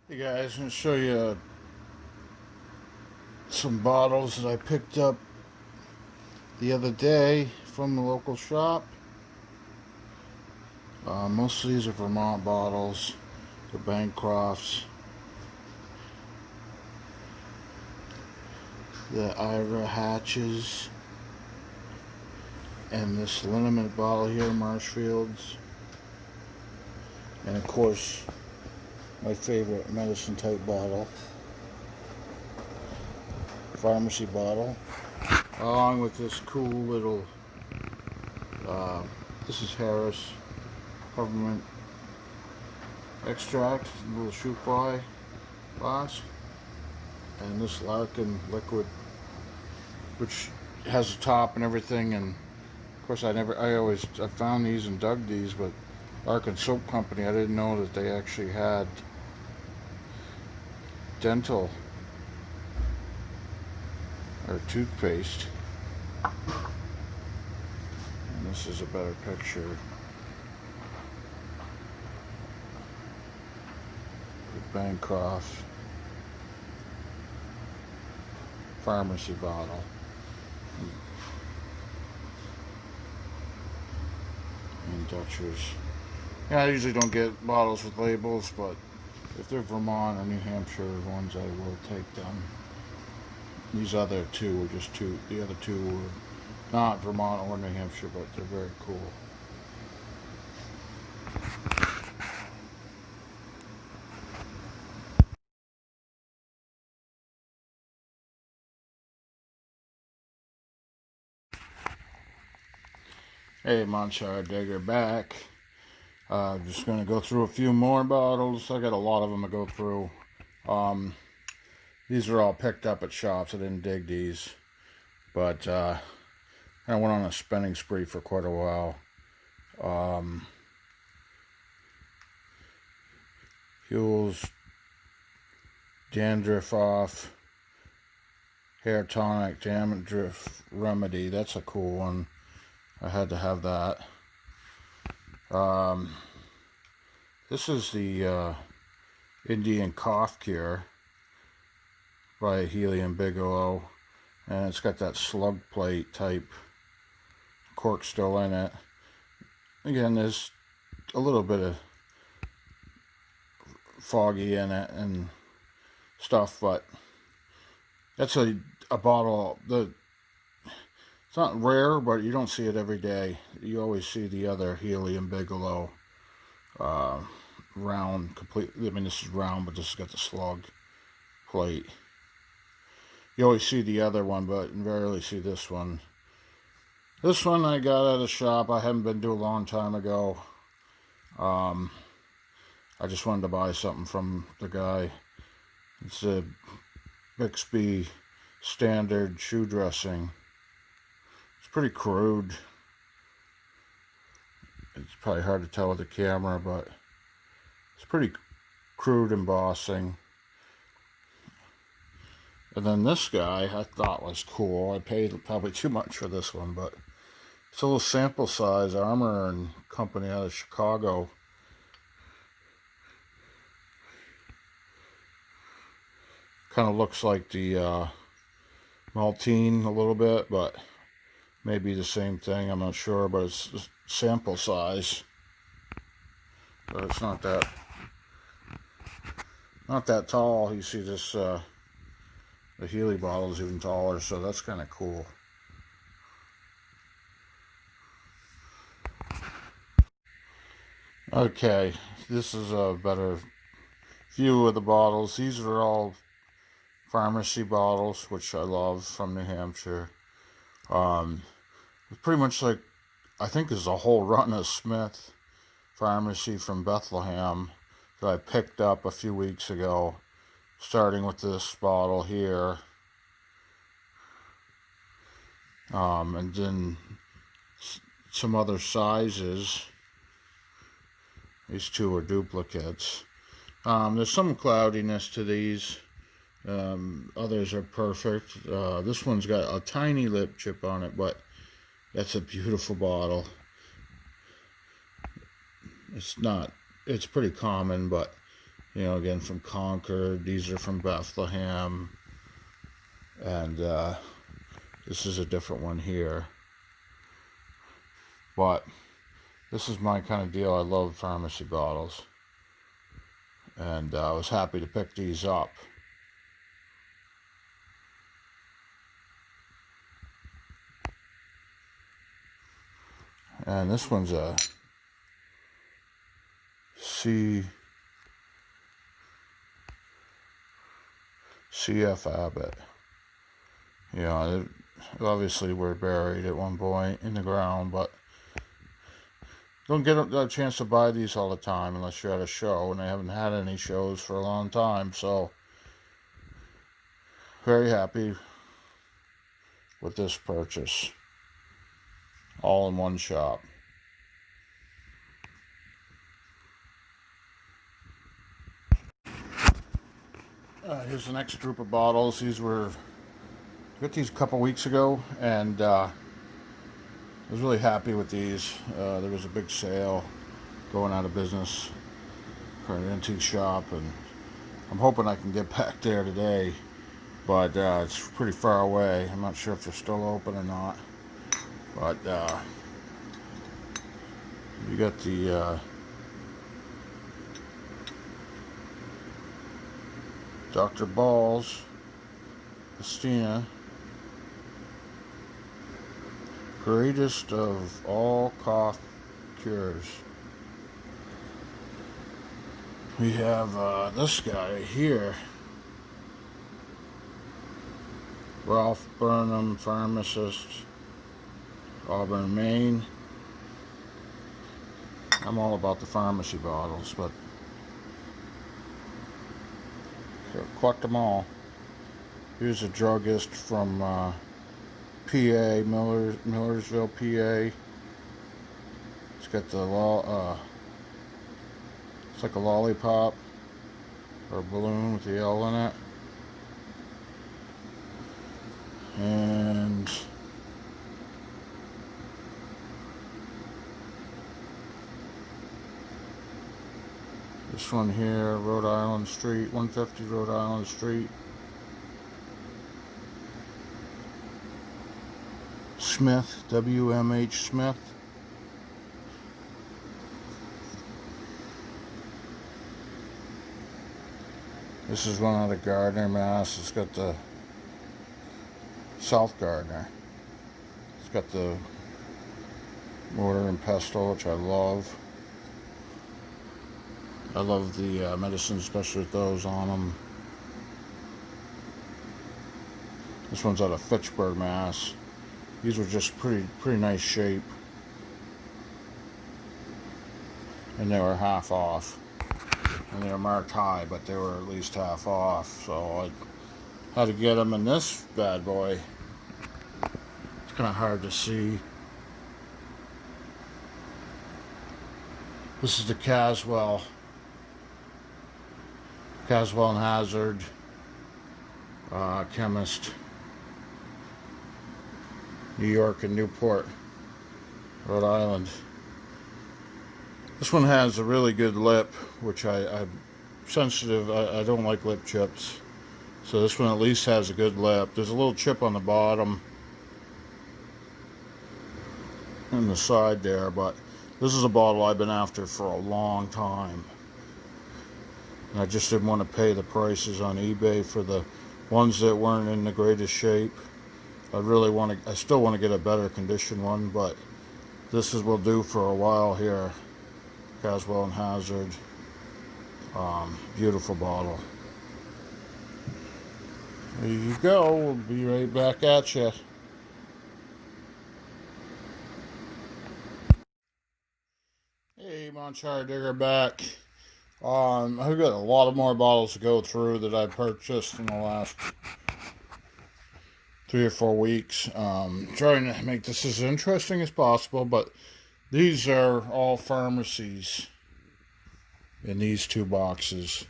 Hey guys, I'm going to show you some bottles that I picked up the other day from the local shop. Most of these are Vermont bottles. They're Bancrofts. The Ira Hatches. And this liniment bottle here, Marshfields. And of course, my favorite medicine type bottle, pharmacy bottle. Along with this cool little, this is Harris peppermint extract, little shoe fly glass, and this Larkin liquid, which has a top and everything. And of course, I found these and dug these, but Larkin Soap Company, I didn't know that they actually had dental or toothpaste. And this is a better picture. Bancroft pharmacy bottle. And Dutchers. Yeah, I usually don't get bottles with labels, but if they're Vermont or New Hampshire ones, I will take them. These other two were just two. The other two were not Vermont or New Hampshire, but they're very cool. Hey, Monchar Digger back. Just going to go through a few more bottles. I got a lot of them to go through. These are all picked up at shops. I didn't dig these. But I went on a spending spree for quite a while. Huel's Dandruff Off Hair Tonic Dandruff Remedy. That's a cool one. I had to have that. This is the Indian Cough Cure by Helium Bigelow, and it's got that slug plate type cork still in it. Again, there's a little bit of foggy in it and stuff, but that's a bottle that it's not rare, but you don't see it every day. You always see the other Helium Bigelow round, completely. I mean, this is round, but this has got the slug plate. You always see the other one, but you rarely see this one. This one I got at a shop I haven't been to a long time ago. I just wanted to buy something from the guy. It's a Bixby standard shoe dressing. It's pretty crude. It's probably hard to tell with the camera, but it's pretty crude embossing. And then this guy I thought was cool. I paid probably too much for this one, but it's a little sample size. Armor and Company out of Chicago. Kind of looks like the Maltine a little bit, but maybe the same thing. I'm not sure, but it's sample size. But it's not that tall. You see this the Healy bottle is even taller, so that's kind of cool. Okay, this is a better view of the bottles. These are all pharmacy bottles, which I love, from New Hampshire. It's pretty much like, I think there's a whole run of Smith Pharmacy from Bethlehem that I picked up a few weeks ago, starting with this bottle here. And then some other sizes. These two are duplicates. There's some cloudiness to these. Others are perfect. This one's got a tiny lip chip on it, but that's a beautiful bottle. It's pretty common, but You know, again from Concord. These are from Bethlehem. And this is a different one here. But this is my kind of deal. I love pharmacy bottles. And I was happy to pick these up. And this one's a C.F. Abbott. You know, they obviously were buried at one point in the ground, but don't get a chance to buy these all the time unless you're at a show, and I haven't had any shows for a long time, so very happy with this purchase. All in one shop. Here's the next group of bottles. I got these a couple weeks ago, and I was really happy with these. There was a big sale going out of business for an antique shop, and I'm hoping I can get back there today, but it's pretty far away. I'm not sure if they're still open or not, but you got the Dr. Ball's Christina, greatest of all cough cures. We have this guy here, Ralph Burnham, pharmacist, Auburn, Maine. I'm all about the pharmacy bottles, but collect them all. Here's a druggist from PA, Millersville, PA. It's got the it's like a lollipop or a balloon with the L in it. And this one here, Rhode Island Street, 150 Rhode Island Street. Smith, WMH Smith. This is one out of Gardner, Mass. It's got the South Gardner. It's got the mortar and pestle, which I love. I love the medicine, especially with those on them. This one's out of Fitchburg, Mass. These were just pretty nice shape, and they were half off. And they were marked high, but they were at least half off. So I had to get them in this bad boy. It's kind of hard to see. This is the Caswell and Hazard chemist, New York and Newport, Rhode Island. This one has a really good lip, which I'm sensitive. I don't like lip chips. So this one at least has a good lip. There's a little chip on the bottom and the side there, but this is a bottle I've been after for a long time. And I just didn't want to pay the prices on eBay for the ones that weren't in the greatest shape. I still want to get a better condition one, but this will do for a while here. Caswell and Hazard. Beautiful bottle. There you go. We'll be right back at you. Hey, Monchar Digger back. I've got a lot of more bottles to go through that I purchased in the last 3 or 4 weeks. Trying to make this as interesting as possible, but these are all pharmacies in these 2 boxes.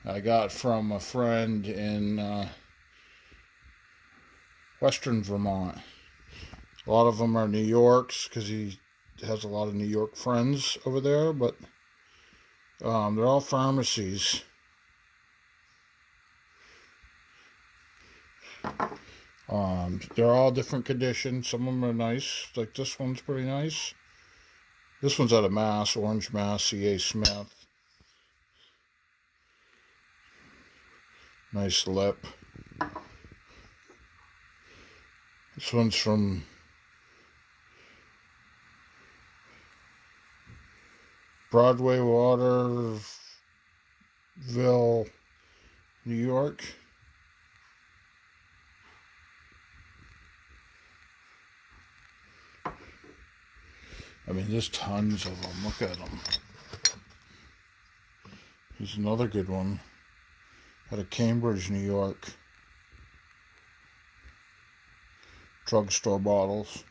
I got from a friend in Western Vermont. A lot of them are New York's because he has a lot of New York friends over there, but they're all pharmacies. They're all different condition. Some of them are nice, like this one's pretty nice. This one's out of Mass, Orange, Mass, C.A. Smith. Nice lip. This one's from Broadway, Waterville, New York. I mean, there's tons of them. Look at them. Here's another good one. Out of Cambridge, New York. Drugstore bottles.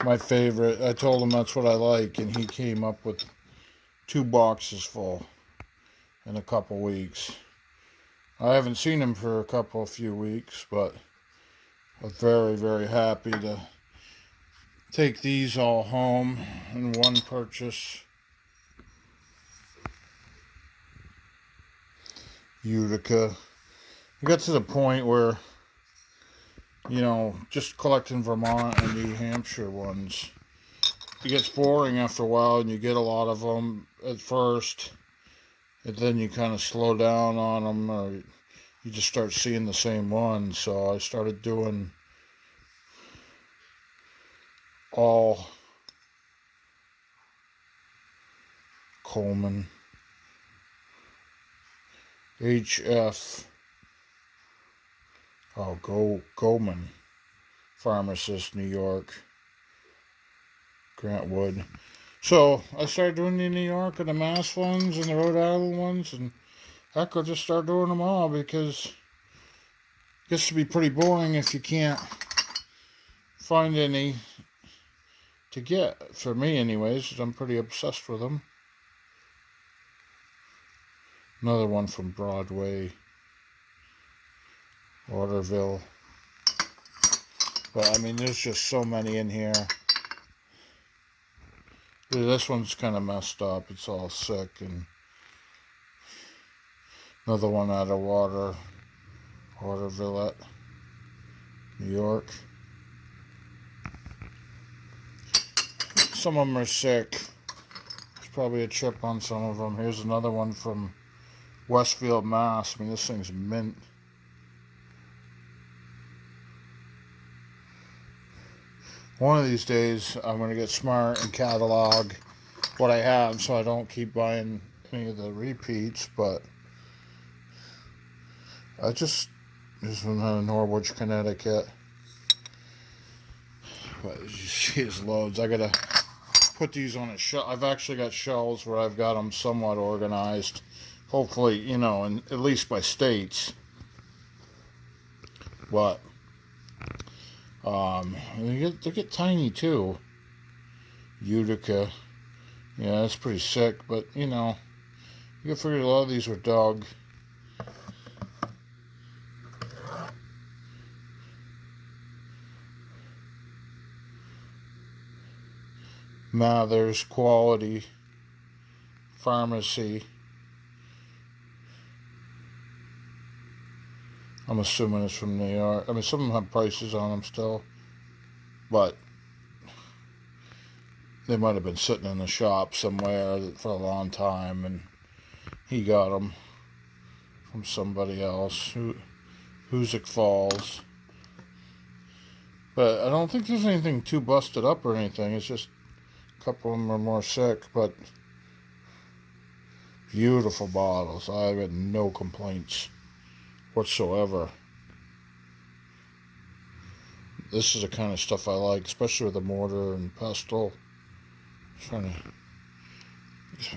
My favorite. I told him that's what I like, and he came up with 2 boxes full in a couple weeks. I haven't seen him for a few weeks, but I'm very, very happy to take these all home in one purchase. Utica. I got to the point where, you know, just collecting Vermont and New Hampshire ones, it gets boring after a while, and you get a lot of them at first, and then you kind of slow down on them, or you just start seeing the same ones. So I started doing all Coleman, H.F. Goldman, pharmacist, New York, Grant Wood. So I started doing the New York and the Mass ones and the Rhode Island ones, and heck, I'll just start doing them all, because it gets to be pretty boring if you can't find any to get. For me, anyways, I'm pretty obsessed with them. Another one from Broadway, Waterville. But I mean, there's just so many in here. This one's kind of messed up. It's all sick. And another one out of Waterville, New York. Some of them are sick. There's probably a chip on some of them. Here's another one from Westfield, Mass. I mean, this thing's mint. One of these days, I'm going to get smart and catalog what I have, so I don't keep buying any of the repeats. But this is from Norwich, Connecticut. But as you see, it's loads. I got to put these on a shelf. I've actually got shelves where I've got them somewhat organized. Hopefully, you know, and at least by states. But they get tiny too. Utica, yeah, that's pretty sick. But you know, you figure a lot of these were dug. Mathers Quality Pharmacy. I'm assuming it's from New York. I mean, some of them have prices on them still, but they might have been sitting in the shop somewhere for a long time, and he got them from somebody else. Hoosick Falls. But I don't think there's anything too busted up or anything. It's just a couple of them are more sick, but beautiful bottles. I've had no complaints whatsoever. This is the kind of stuff I like, especially with the mortar and pestle. My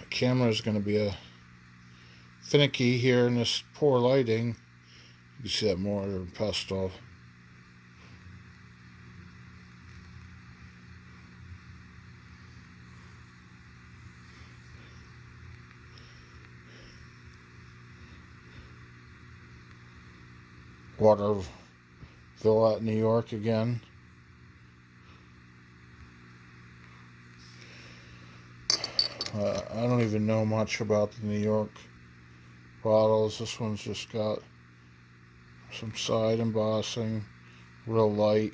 camera is going to be finicky here in this poor lighting. You see that mortar and pestle. Waterville, New York again. I don't even know much about the New York bottles. This one's just got some side embossing, real light,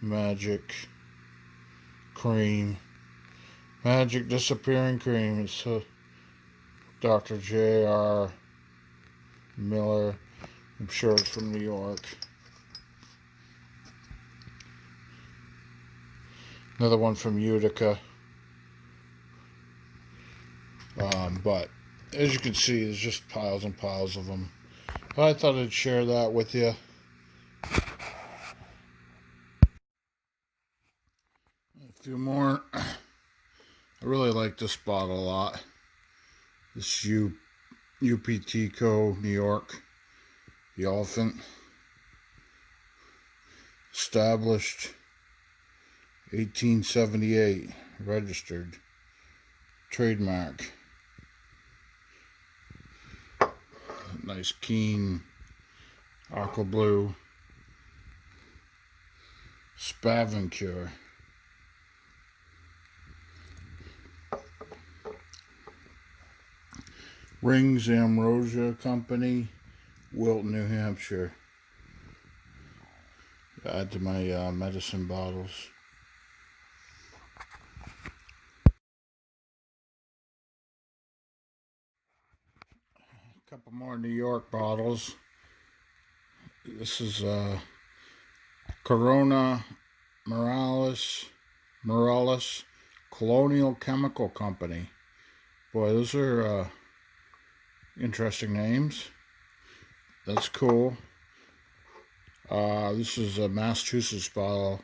magic cream, magic disappearing cream. It's Dr. J.R. Miller. I'm sure it's from New York. Another one from Utica. But as you can see, there's just piles and piles of them. I thought I'd share that with you. A few more. I really like this bottle a lot. This UPT Co. New York. The Elephant. Established 1878. Registered. Trademark. Nice keen aqua blue Spavencure. Rings Ambrosia Company, Wilton, New Hampshire. Add to my medicine bottles. A couple more New York bottles. This is Corona Morales Colonial Chemical Company. Boy, those are interesting names. That's cool. This is a Massachusetts bottle,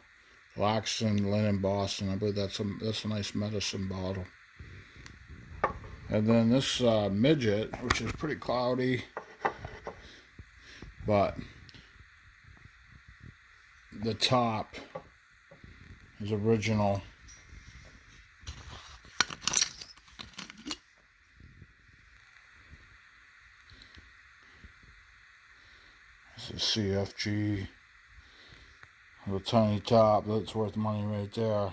Laxton, Lynn, Boston. I believe that's a nice medicine bottle. And then this midget, which is pretty cloudy, but the top is original. It's a CFG with a tiny top. That's worth money right there.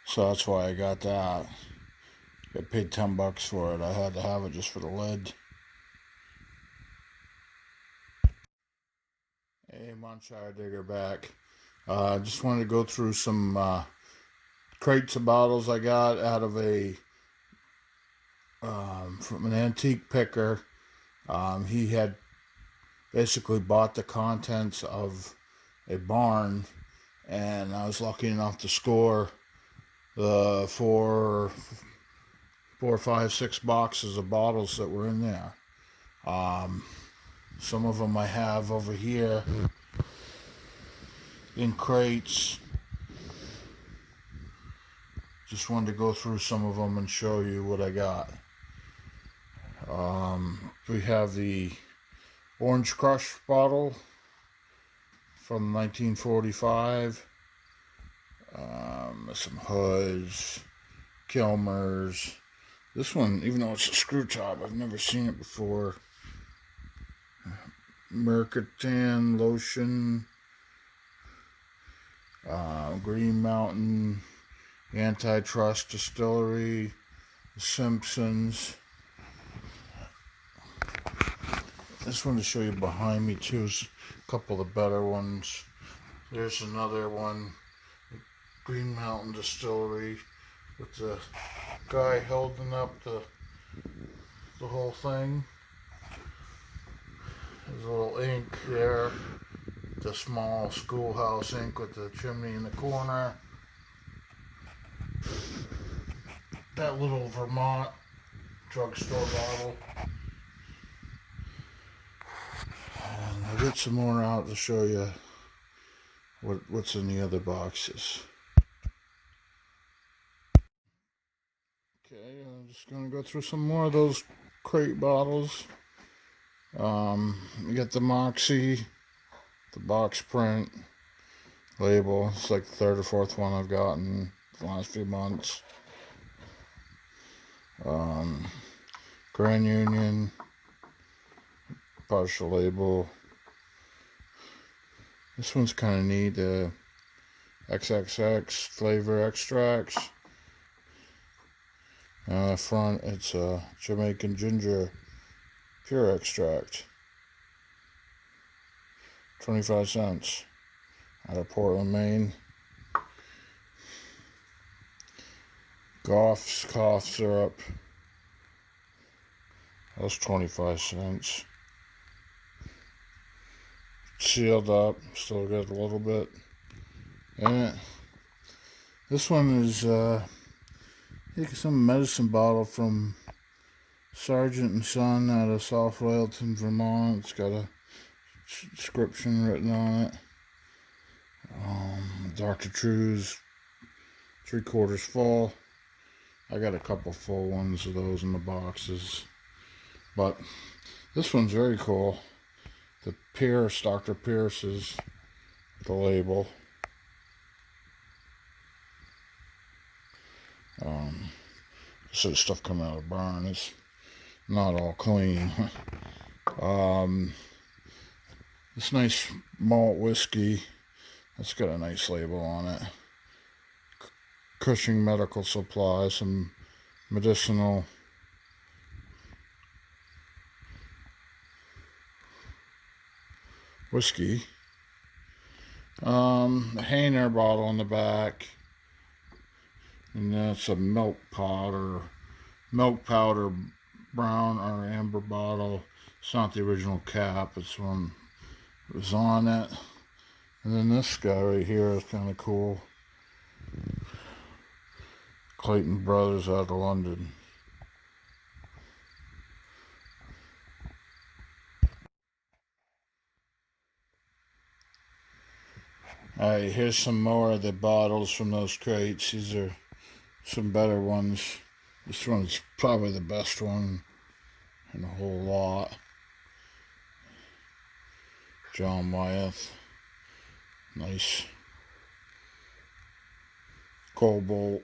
So that's why I got that. I paid $10 for it. I had to have it just for the lid. Hey, Monshire Digger back. Just wanted to go through some crates of bottles I got out of from an antique picker. He had basically bought the contents of a barn, and I was lucky enough to score the four, 5, 6 boxes of bottles that were in there. Some of them I have over here in crates. Just wanted to go through some of them and show you what I got. We have the Orange Crush bottle from 1945. Some Hoods, Kilmers. This one, even though it's a screw top, I've never seen it before. Mercatan lotion, Green Mountain, Antitrust Distillery, The Simpsons. This one to show you behind me too is a couple of the better ones. There's another one, Green Mountain Distillery, with the guy holding up the whole thing. There's a little ink there, the small schoolhouse ink with the chimney in the corner. That little Vermont drugstore bottle. And I'll get some more out to show you what's in the other boxes. Okay, I'm just going to go through some more of those crate bottles. You got the Moxie, the box print label. It's like the third or fourth one I've gotten the last few months. Grand Union, partial label. This one's kind of neat. XXX flavor extracts. Front, it's Jamaican ginger pure extract. 25 cents out of Portland, Maine. Goff's cough syrup. That's 25 cents. Sealed up, still got a little bit in it. This one is some medicine bottle from Sargent and Son out of South Royalton, Vermont. It's got a description written on it. Dr. True's 3/4 full. I got a couple full ones of those in the boxes. But this one's very cool. The Pierce, Dr. Pierce is the label. This is stuff coming out of the barn. It's not all clean. This nice malt whiskey. That's got a nice label on it. Cushing Medical Supply, some medicinal whiskey. The Hainer bottle on the back, and that's a milk powder brown or amber bottle. It's not the original cap, it's one that was on it. And then this guy right here is kind of cool. Clayton Brothers out of London. Alright, here's some more of the bottles from those crates. These are some better ones. This one's probably the best one in the whole lot. John Wyeth. Nice. Cobalt.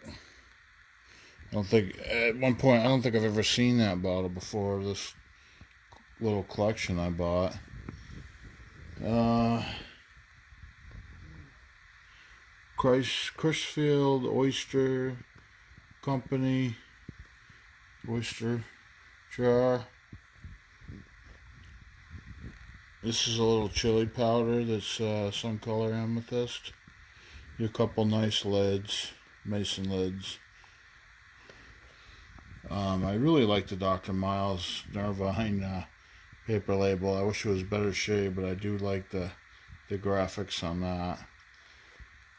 At one point, I don't think I've ever seen that bottle before. This little collection I bought. Crisfield Oyster Company. Oyster jar. This is a little chili powder that's Sun Color Amethyst. A couple nice lids, mason lids. I really like the Dr. Miles Nervine paper label. I wish it was better shade, but I do like the graphics on that.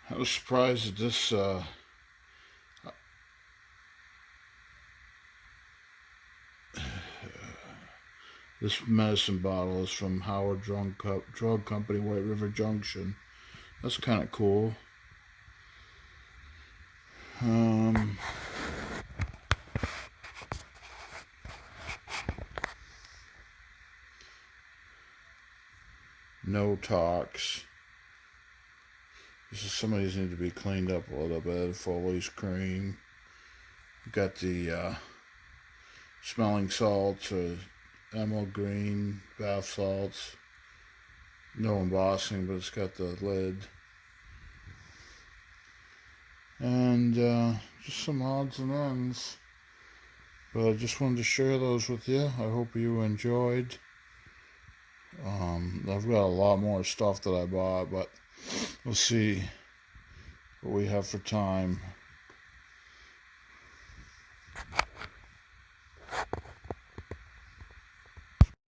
I was surprised that this medicine bottle is from Howard Drug Company, White River Junction. That's kind of cool. No Tox. Some of these need to be cleaned up a little bit. Foley's cream. Got the smelling salts, emerald green bath salts. No embossing, but it's got the lid. And just some odds and ends. But I just wanted to share those with you. I hope you enjoyed. I've got a lot more stuff that I bought, but we'll see what we have for time.